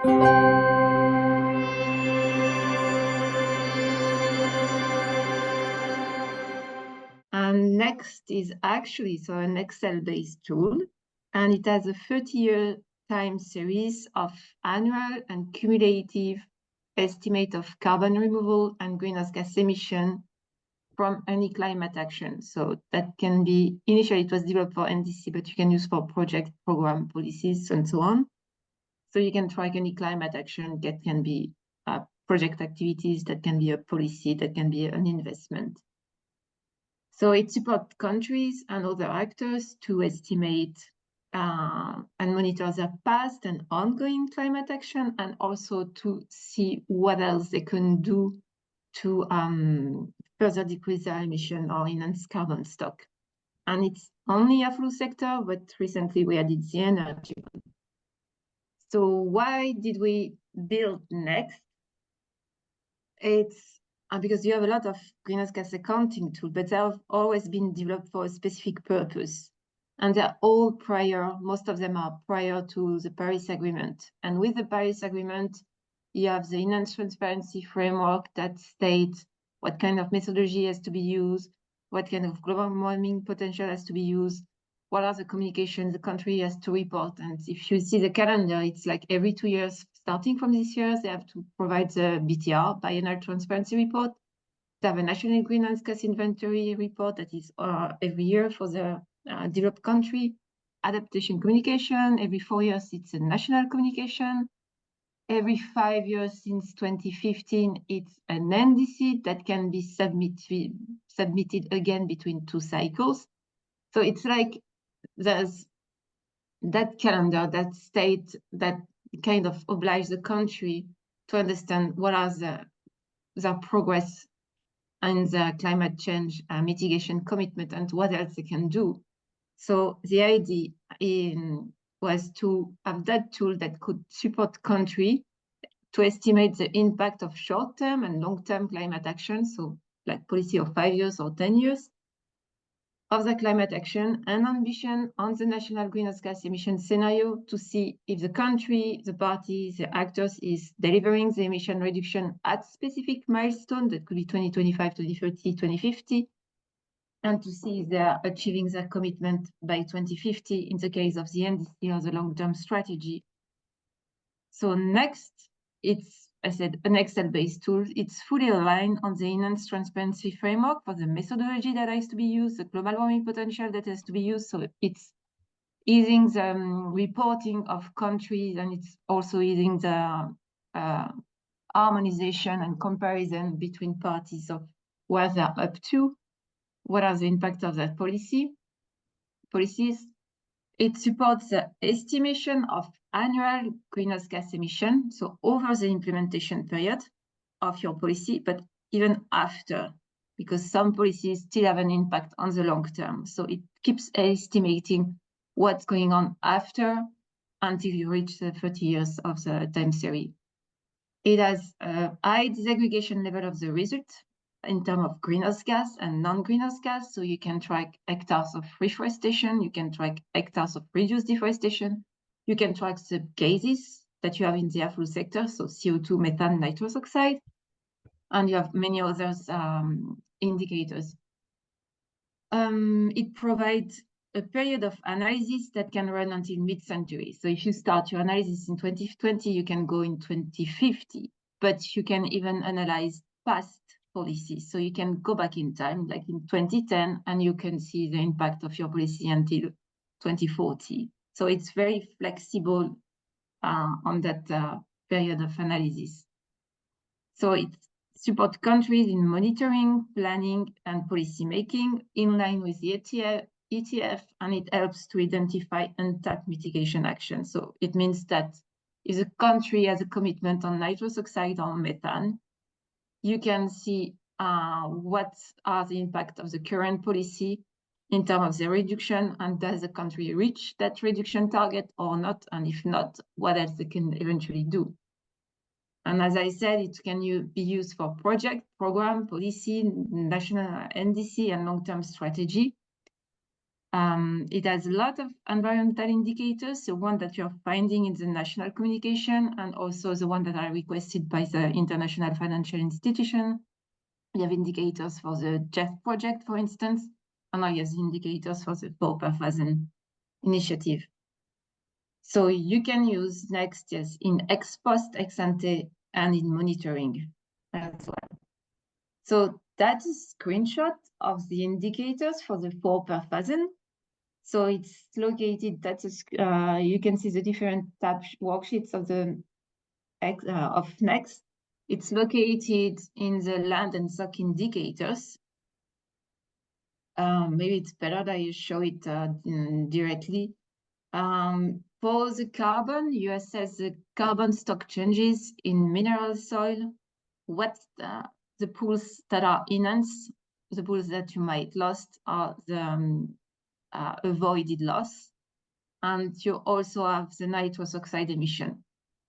And next is actually an Excel-based tool, and it has a 30-year time series of annual and cumulative estimate of carbon removal and greenhouse gas emission from any climate action. So that can be, initially it was developed for NDC, but you can use for project, program, policies, and so on. So you can track any climate action that can be project activities, that can be a policy, that can be an investment. So it supports countries and other actors to estimate and monitor their past and ongoing climate action, and also to see what else they can do to further decrease their emission or enhance carbon stock. And it's only AFOLU sector, but recently we added the energy one. So why did we build Next? It's because you have a lot of greenhouse gas accounting tools, but they have always been developed for a specific purpose. And they're all prior, most of them are prior to the Paris Agreement. And with the Paris Agreement, you have the enhanced transparency framework that states what kind of methodology has to be used, what kind of global warming potential has to be used, what are the communications the country has to report. And if you see the calendar, it's like every 2 years, starting from this year, they have to provide the BTR, Biennial Transparency Report. They have a national greenhouse gas inventory report that is every year for the developed country. Adaptation communication, every 4 years, it's a national communication. Every 5 years since 2015, it's an NDC that can be submitted again between 2 cycles. So it's like there's that calendar that state that kind of oblige the country to understand what are the progress and the climate change mitigation commitment and what else they can do. So the idea was to have that tool that could support country to estimate the impact of short-term and long-term climate action, so like policy of 5 years or 10 years, of the climate action and ambition on the national greenhouse gas emission scenario to see if the country, the parties, the actors is delivering the emission reduction at specific milestone, that could be 2025, 2030, 2050, and to see if they are achieving their commitment by 2050 in the case of the NDC or the long-term strategy. So next, it's, I said, an Excel-based tool. It's fully aligned on the enhanced transparency framework for the methodology that has to be used, the global warming potential that has to be used. So it's easing the reporting of countries, and it's also easing the harmonization and comparison between parties of what they're up to, what are the impact of that policies. It supports the estimation of annual greenhouse gas emission, so over the implementation period of your policy, but even after, because some policies still have an impact on the long term. So it keeps estimating what's going on after until you reach the 30 years of the time series. It has a high disaggregation level of the result in terms of greenhouse gas and non-greenhouse gas. So you can track hectares of reforestation, you can track hectares of reduced deforestation, you can track the gases that you have in the AFOLU sector, so CO2, methane, nitrous oxide, and you have many other indicators. It provides a period of analysis that can run until mid-century. So if you start your analysis in 2020, you can go in 2050, but you can even analyze past policies. So you can go back in time, like in 2010, and you can see the impact of your policy until 2040. So it's very flexible on that period of analysis. So it supports countries in monitoring, planning, and policy making in line with the ETF, and it helps to identify untapped mitigation action. So it means that if a country has a commitment on nitrous oxide or methane, you can see what are the impact of the current policy in terms of the reduction, and does the country reach that reduction target or not? And if not, what else they can eventually do? And as I said, it can be used for project, program, policy, national NDC, and long-term strategy. It has a lot of environmental indicators, the one that you're finding in the national communication and also the one that are requested by the international financial institution. You have indicators for the JEF project, for instance, and now you have the indicators for the 4x1000 initiative. So you can use Next, yes, in ex post, ex ante, and in monitoring as well. So that's a screenshot of the indicators for the 4x1000. So it's located, you can see the different tab worksheets of the of Next. It's located in the land and stock indicators. Maybe it's better that you show it directly. For the carbon, you assess the carbon stock changes in mineral soil, what's the pools that are enhanced, the pools that you might lost, are the avoided loss. And you also have the nitrous oxide emission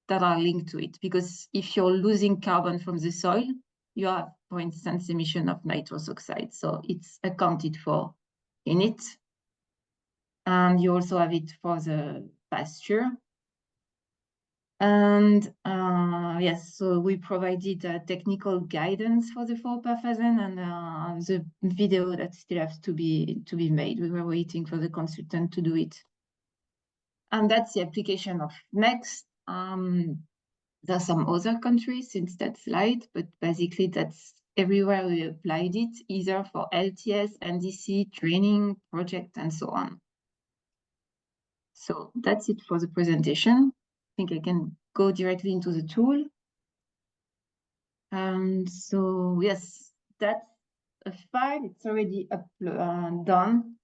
that are linked to it, because if you're losing carbon from the soil, you have, for instance, emission of nitrous oxide. So it's accounted for in it. And you also have it for the pasture. And yes, so we provided technical guidance for the 4x1000 and the video that still has to be made. We were waiting for the consultant to do it. And that's the application of Next. There are some other countries since that slide, but basically that's everywhere we applied it, either for LTS, NDC, training, project, and so on. So that's it for the presentation. I think I can go directly into the tool. And so, yes, that's a file. It's already done.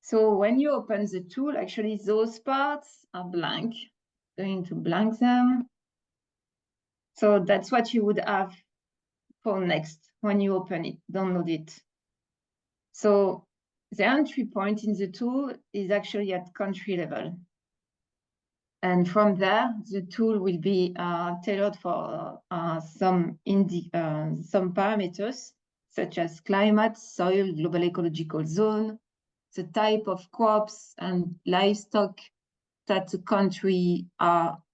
So when you open the tool, actually those parts are blank. I'm going to blank them. So that's what you would have for Next when you open it, download it. So the entry point in the tool is actually at country level. And from there, the tool will be tailored for some parameters, such as climate, soil, global ecological zone, the type of crops and livestock that the country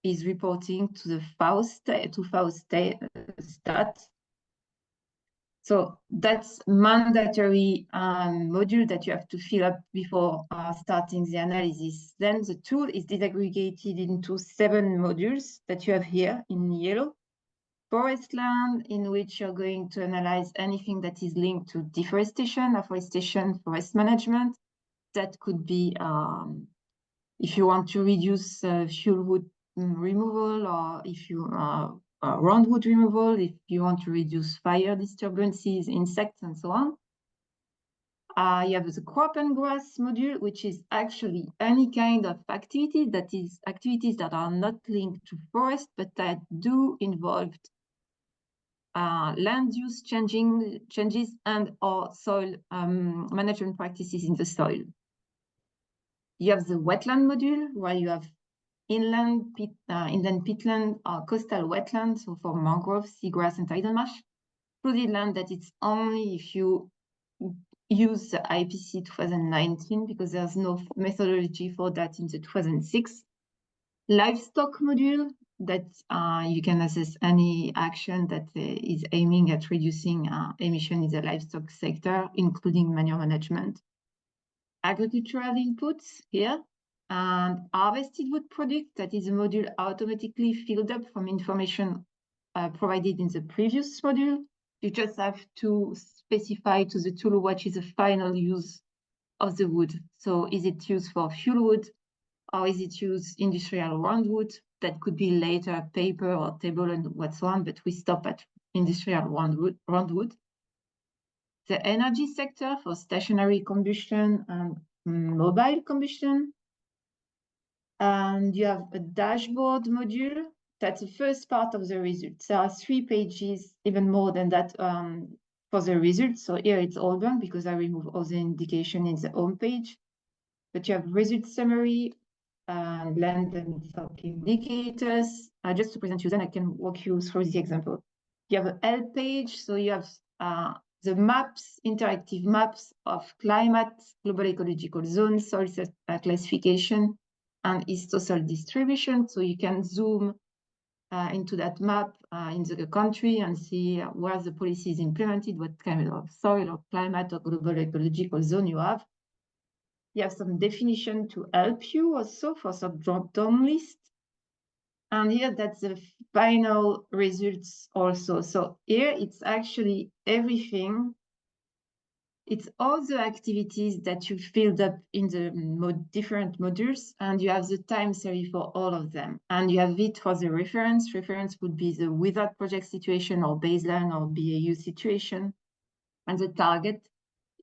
is reporting to the FAO stat. So that's mandatory module that you have to fill up before starting the analysis. Then the tool is disaggregated into 7 modules that you have here in yellow. Forest land, in which you're going to analyze anything that is linked to deforestation, afforestation, forest management. That could be if you want to reduce fuel wood removal, or if you roundwood removal, if you want to reduce fire disturbances, insects, and so on. You have the crop and grass module, which is actually any kind of activity that is activities that are not linked to forest, but that do involve land use changes and or soil management practices in the soil. You have the wetland module, where you have inland peatland, coastal wetlands, so for mangroves, seagrass, and tidal marsh. Flooded land, that it's only if you use the IPCC 2019, because there's no methodology for that in the 2006. Livestock module, that you can assess any action that is aiming at reducing emission in the livestock sector, including manure management. Agricultural inputs here, and harvested wood product, that is a module automatically filled up from information provided in the previous module. You just have to specify to the tool what is the final use of the wood. So is it used for fuel wood, or is it used industrial roundwood? That could be later paper or table and what's on, but we stop at industrial roundwood. The energy sector for stationary combustion and mobile combustion. And you have a dashboard module. That's the first part of the results. There are 3 pages, even more than that, for the results. So here it's all done because I remove all the indication in the home page. But you have result summary, land and stock indicators. Just to present you, then I can walk you through the example. You have a help page, so you have the maps, interactive maps of climate, global ecological zone, soil classification, and histosoil distribution. So you can zoom into that map in the country and see where the policy is implemented, what kind of soil or climate or global ecological zone you have. You have some definition to help you also for some drop-down list. And here that's the final results also. So here it's actually everything. It's all the activities that you filled up in the different modules, and you have the time series for all of them. And you have it for the reference. Reference would be the without project situation or baseline or BAU situation. And the target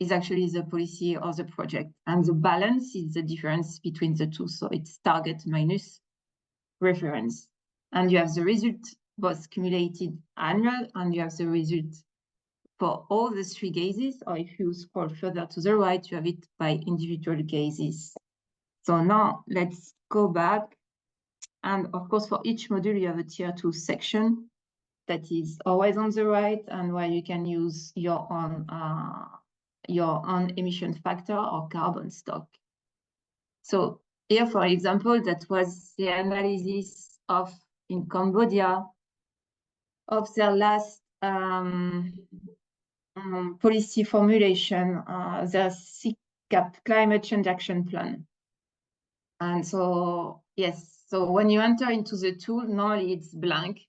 is actually the policy or the project. And the balance is the difference between the two. So it's target minus reference. And you have the result, both cumulated annual, and you have the result for all the 3 gases, or if you scroll further to the right, you have it by individual gases. So now let's go back. And of course, for each module, you have a tier 2 section that is always on the right, and where you can use your own emission factor or carbon stock. So here, for example, that was the analysis of, in Cambodia, of their last policy formulation, the CCAP, Climate Change Action Plan. And so, yes, so when you enter into the tool, normally it's blank.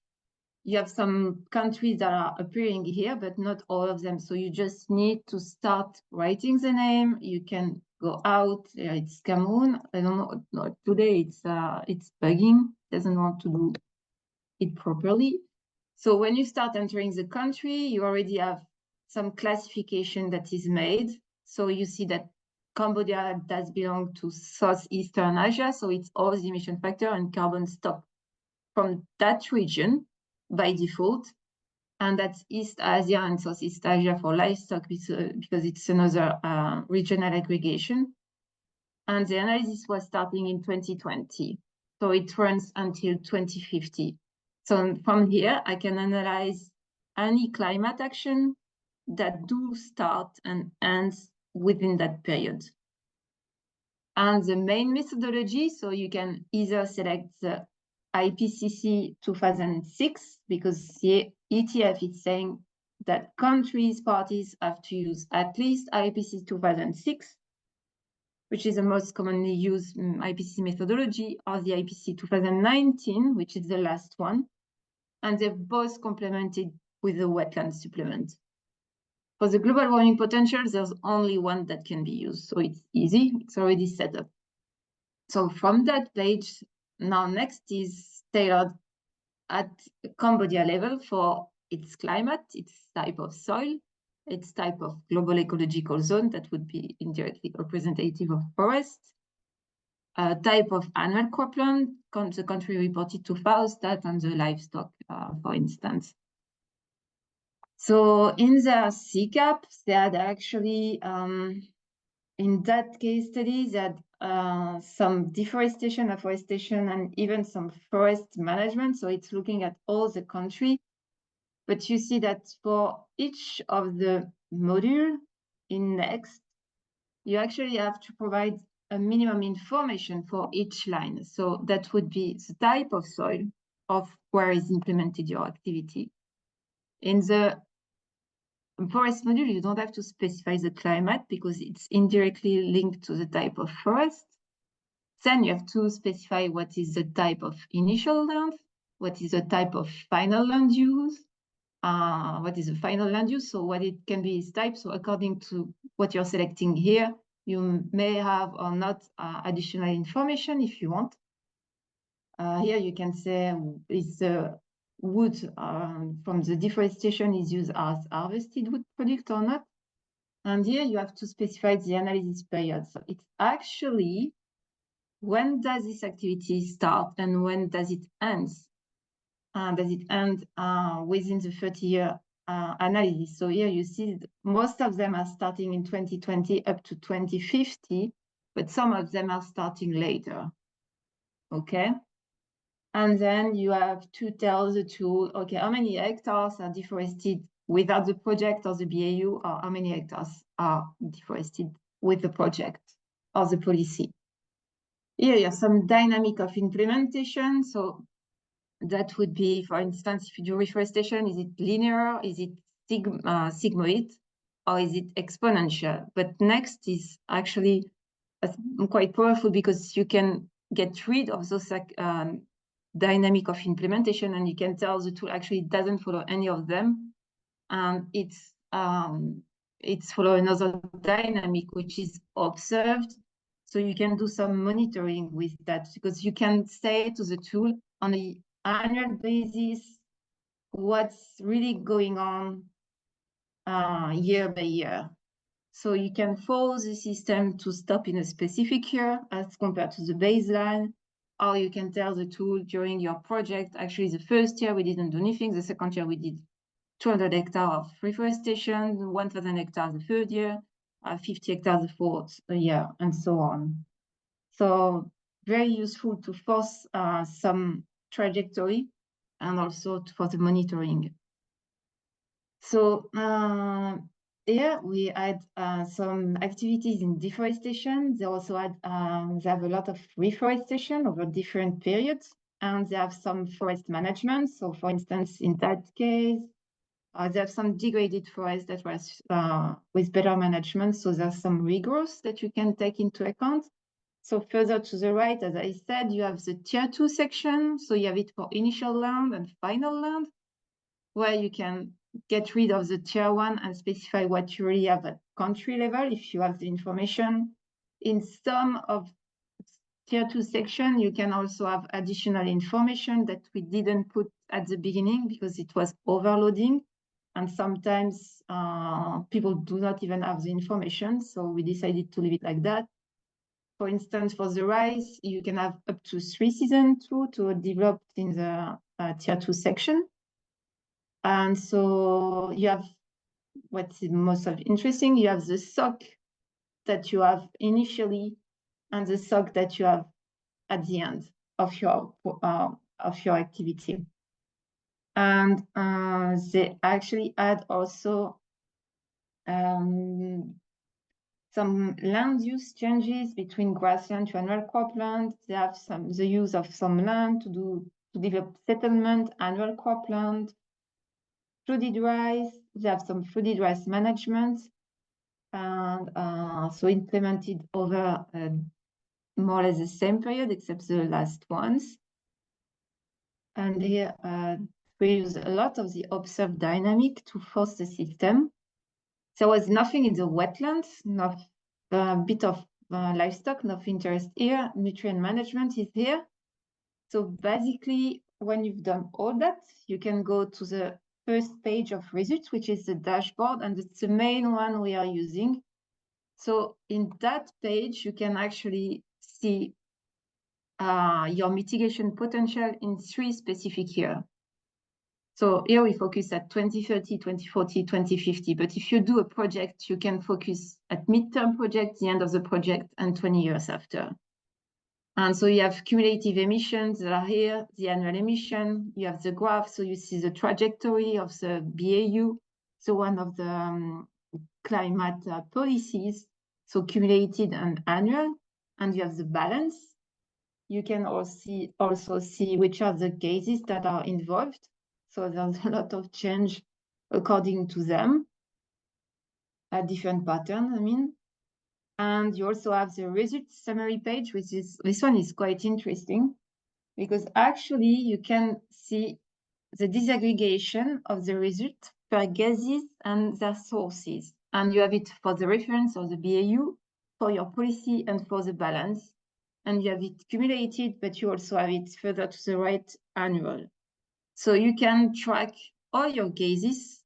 You have some countries that are appearing here, but not all of them. So you just need to start writing the name. You can go out. It's Cameroon. I don't know. No, today it's bugging. Doesn't want to do it properly. So when you start entering the country, you already have some classification that is made. So you see that Cambodia does belong to Southeastern Asia. So it's all the emission factor and carbon stock from that region by default. And that's East Asia and Southeast Asia for livestock because it's another regional aggregation. And the analysis was starting in 2020. So it runs until 2050. So from here, I can analyze any climate action that do start and end within that period. And the main methodology, so you can either select the IPCC 2006, because the ETF is saying that countries, parties have to use at least IPCC 2006, which is the most commonly used IPCC methodology, or the IPCC 2019, which is the last one. And they're both complemented with the wetland supplement. For the global warming potential, there's only one that can be used. So it's easy, it's already set up. So from that page, now next is tailored at Cambodia level for its climate, its type of soil, its type of global ecological zone that would be indirectly representative of forest, type of annual cropland, the country reported to FAO-stat, and the livestock, for instance. So in the CCAP, they had actually, in that case study, they had some deforestation, afforestation, and even some forest management. So it's looking at all the country. But you see that for each of the module in next, you actually have to provide a minimum information for each line. So that would be the type of soil of where is implemented your activity. In the forest module, you don't have to specify the climate because it's indirectly linked to the type of forest. Then you have to specify what is the type of initial land, what is the type of final land use, what is the final land use, so what it can be is type. So according to what you're selecting here, you may have or not additional information if you want. Here you can say is the wood from the deforestation is used as harvested wood product or not. And here you have to specify the analysis period. So it's actually when does this activity start and when does it end? Does it end within the 30-year analysis? So here you see most of them are starting in 2020 up to 2050, but some of them are starting later. Okay. And then you have to tell the tool, okay, how many hectares are deforested without the project or the BAU, or how many hectares are deforested with the project or the policy. Here you have some dynamic of implementation. So that would be, for instance, if you do reforestation, is it linear, is it sigmoid, or is it exponential? But next is actually quite powerful because you can get rid of those dynamic of implementation, and you can tell the tool actually doesn't follow any of them, and it's follow another dynamic which is observed. So you can do some monitoring with that, because you can say to the tool on an annual basis what's really going on year by year. So you can force the system to stop in a specific year as compared to the baseline, or you can tell the tool during your project, actually the first year we didn't do anything, the second year we did 200 hectares of reforestation, 1,000 hectares the third year, 50 hectares the fourth year, and so on. So very useful to force some trajectory and also for the monitoring. So here we had some activities in deforestation. They also had, they have a lot of reforestation over different periods, and they have some forest management. So for instance, in that case, they have some degraded forest that was with better management. So there's some regrowth that you can take into account. So further to the right, as I said, you have the tier 2 section. So you have it for initial land and final land, where you can get rid of the tier 1 and specify what you really have at country level if you have the information. In some of tier 2 section, you can also have additional information that we didn't put at the beginning because it was overloading. And sometimes people do not even have the information. So we decided to leave it like that. For instance, for the rice, you can have up to 3 seasons to develop in the tier 2 section. And so you have what's most interesting, you have the stock that you have initially and the stock that you have at the end of your activity. And they actually add also some land use changes between grassland to annual cropland. They have the use of some land to develop settlement, annual cropland, flooded rice. They have some flooded rice management, and so implemented over more or less the same period, except the last ones. And here we use a lot of the observed dynamic to force the system. There was nothing in the wetlands, not a bit of livestock, no interest here. Nutrient management is here. So basically, when you've done all that, you can go to the first page of results, which is the dashboard, and it's the main one we are using. So in that page, you can actually see your mitigation potential in 3 specific years. So here we focus at 2030, 2040, 2050. But if you do a project, you can focus at midterm project, the end of the project, and 20 years after. And so you have cumulative emissions that are here, the annual emission. You have the graph, so you see the trajectory of the BAU, so one of the climate policies, so cumulated and annual. And you have the balance. You can also see which are the gases that are involved. So there's a lot of change according to them, a different pattern, I mean. And you also have the results summary page, which is, this one is quite interesting, because actually you can see the disaggregation of the result per gases and their sources. And you have it for the reference or the BAU, for your policy, and for the balance. And you have it cumulated, but you also have it further to the right, annual. So you can track all your gases.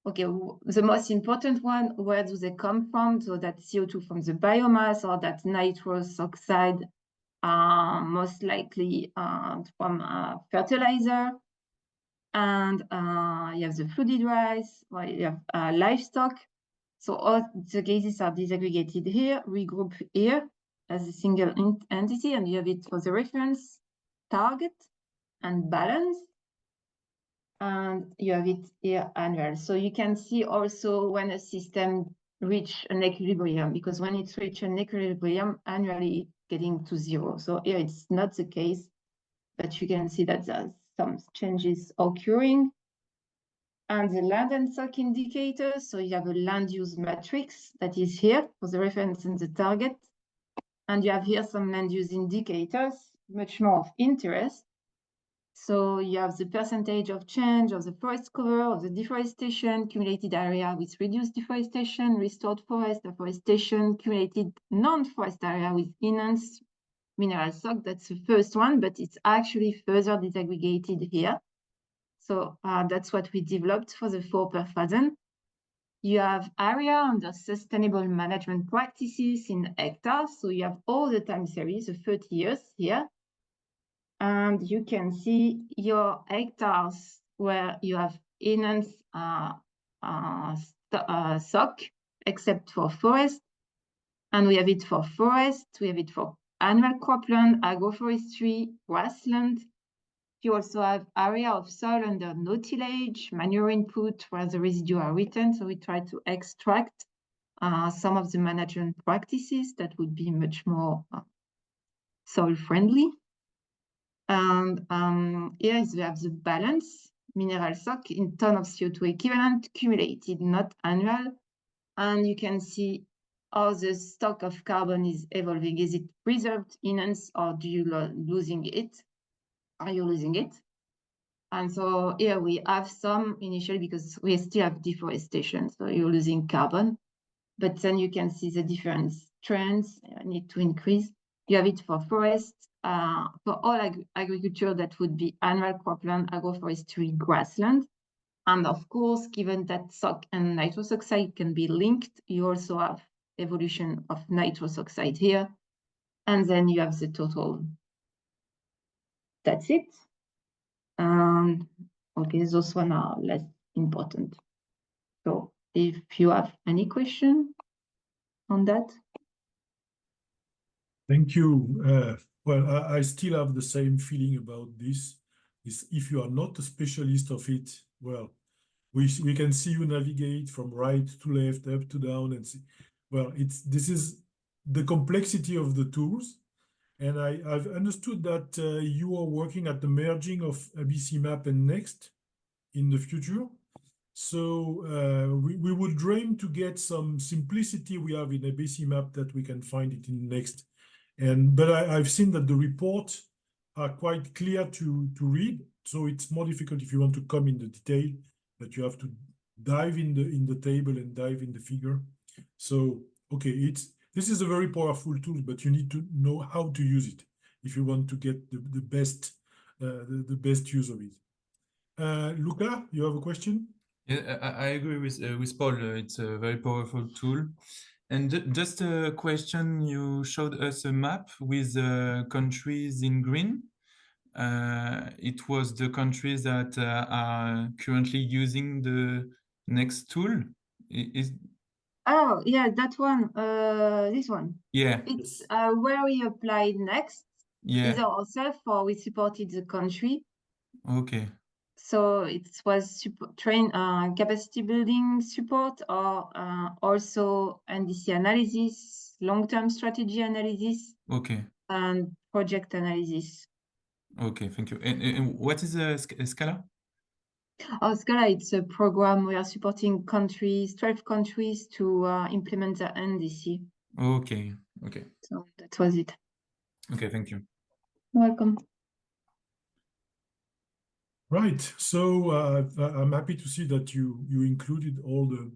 Okay, the most important one, where do they come from? So that CO2 from the biomass, or that nitrous oxide, most likely from fertilizer. And you have the flooded rice, you have livestock. So all the gases are disaggregated here, regroup here as a single entity, and you have it for the reference, target, and balance. and you have it here annual. So you can see also when a system reach an equilibrium, because when it's reached an equilibrium, annually it's getting to 0. So here it's not the case, but you can see that there's some changes occurring. And the land and stock indicators, so you have a land use matrix that is here for the reference and the target. And you have here some land use indicators, much more of interest. So you have the percentage of change of the forest cover, of the deforestation, cumulated area with reduced deforestation, restored forest, afforestation, cumulated non-forest area with enhanced mineral stock. That's the first one, but it's actually further disaggregated here. So that's what we developed for the 4 per 1,000. You have area under sustainable management practices in hectares. So you have all the time series of 30 years here. And you can see your hectares where you have enhanced stock, except for forest. And we have it for forest, we have it for annual cropland, agroforestry, grassland. You also have area of soil under no tillage, manure input, where the residue are written. So we try to extract some of the management practices that would be much more soil friendly. And here we have the balance, mineral stock in ton of CO2 equivalent, cumulated, not annual. And you can see how the stock of carbon is evolving. Is it preserved, enhanced, or do you losing it? Are you losing it? And so here we have some initially because we still have deforestation, so you're losing carbon. But then you can see the different trends need to increase. You have it for forest, for all agriculture that would be annual cropland, agroforestry, grassland. And of course, given that stock and nitrous oxide can be linked, you also have evolution of nitrous oxide here. And then you have the total. That's it. Okay, those one are less important. So if you have any question on that. Thank you. Well, I still have the same feeling about this. Is if you are not a specialist of it, well, we can see you navigate from right to left, up to down, and see. Well, this is the complexity of the tools, and I've understood that you are working at the merging of ABC Map and Next in the future. So we would dream to get some simplicity we have in ABC Map that we can find it in Next. But I've seen that the reports are quite clear to read, so it's more difficult if you want to come in the detail, that you have to dive in the table and dive in the figure. So okay, this is a very powerful tool, but you need to know how to use it if you want to get the best use of it. Luca, you have a question? Yeah, I agree with Paul. It's a very powerful tool. And just a question, you showed us a map with countries in green. It was the countries that are currently using the Next tool. Oh, yeah, that one, this one. Yeah. It's where we applied Next. Yeah. Either ourselves or we supported the country. Okay. So it was capacity building support or also NDC analysis, long-term strategy analysis. Okay. And project analysis. Okay, thank you. And what is Scala? Oh, Scala, it's a program we are supporting countries, 12 countries to implement the NDC. Okay, okay. So that was it. Okay, thank you. Welcome. Right. So I'm happy to see that you included all the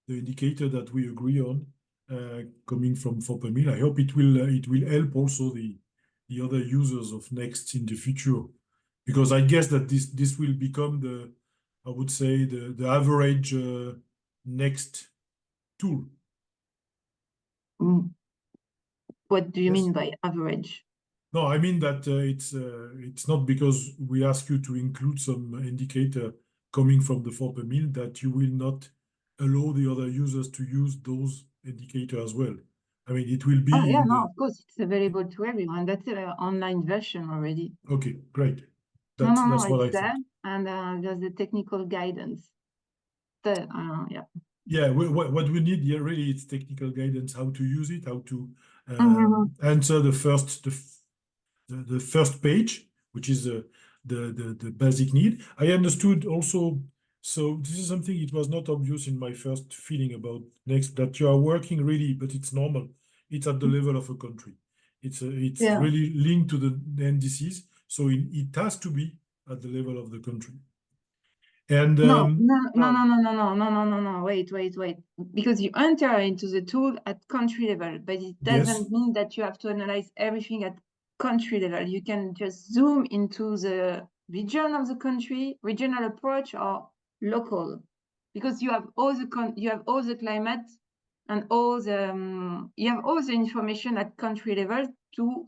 indicator that we agree on coming from 4 per mil. I hope it will help also the other users of Next in the future, because I guess that this will become I would say the average Next tool. What do you mean by average? No, I mean that it's not because we ask you to include some indicator coming from the 4 per mil that you will not allow the other users to use those indicators as well. I mean, it will be. Oh, yeah, no, of course, it's available to everyone. That's an online version already. Okay, great. That's no, what I it's there, thought. and there's the technical guidance. Yeah. Yeah, what we need here really is technical guidance, how to use it, how to answer the first page, which is the basic need. I understood also. So this is something, it was not obvious in my first feeling about Next, that you are working really, but it's normal. It's at the level of a country. It's Yeah. really linked to the NDCs. So it has to be at the level of the country. And No, wait. Because you enter into the tool at country level, but it doesn't mean that you have to analyze everything at country level. You can just zoom into the region of the country, regional approach, or local, because you have all the climate and all the you have all the information at country level to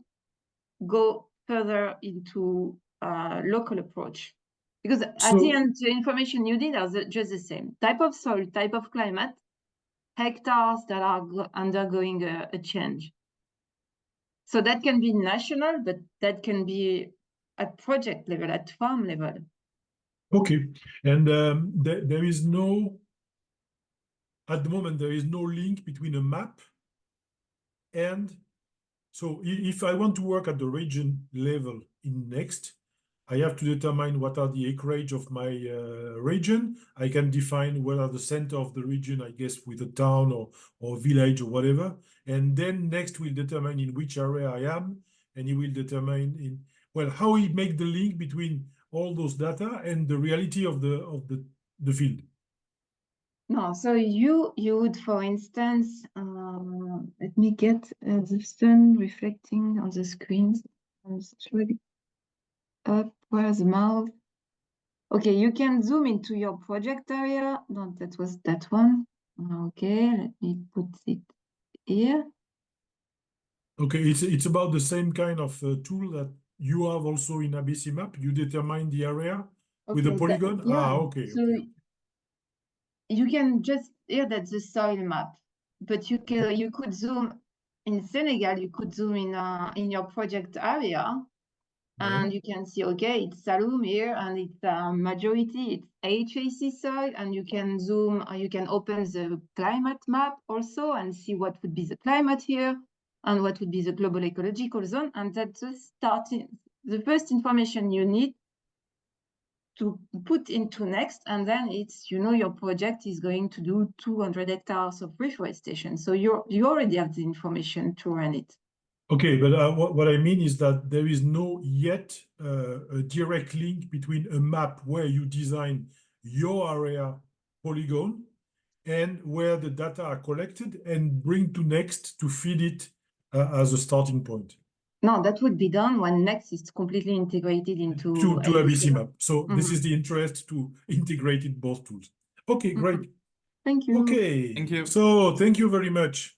go further into local approach. Because at the end, the information you need are just the same. Type of soil, type of climate, hectares that are undergoing a change. So that can be national, but that can be at project level, at farm level. Okay. And there is no, at the moment, there is no link between a map and, so if I want to work at the region level in Next, I have to determine what are the acreage of my region. I can define what are the center of the region, I guess, with a town or village or whatever. And then Next will determine in which area I am, and he will determine how he make the link between all those data and the reality of the field. No, so you would, for instance, let me get the sun reflecting on the screens. Up, where's the mouse? Okay, you can zoom into your project area. No, that was that one. Okay, let me put it here. Okay, it's about the same kind of tool that you have also in ABC Map. You determine the area with a polygon. Okay. So you can just, that's the soil map, but you could zoom in Senegal. You could zoom in your project area. And you can see, okay, it's Saloum here, and it's majority, it's HAC soil, and you can zoom, you can open the climate map also and see what would be the climate here and what would be the global ecological zone. And that's the first information you need to put into Next, and then it's, your project is going to do 200 hectares of reforestation. So you already have the information to run it. Okay, but what I mean is that there is no yet a direct link between a map where you design your area polygon and where the data are collected and bring to Next to feed it as a starting point. No, that would be done when Next is completely integrated into to ABC Map. So this is the interest to integrate it both tools. Okay, great. Thank you. Okay. Thank you. So thank you very much.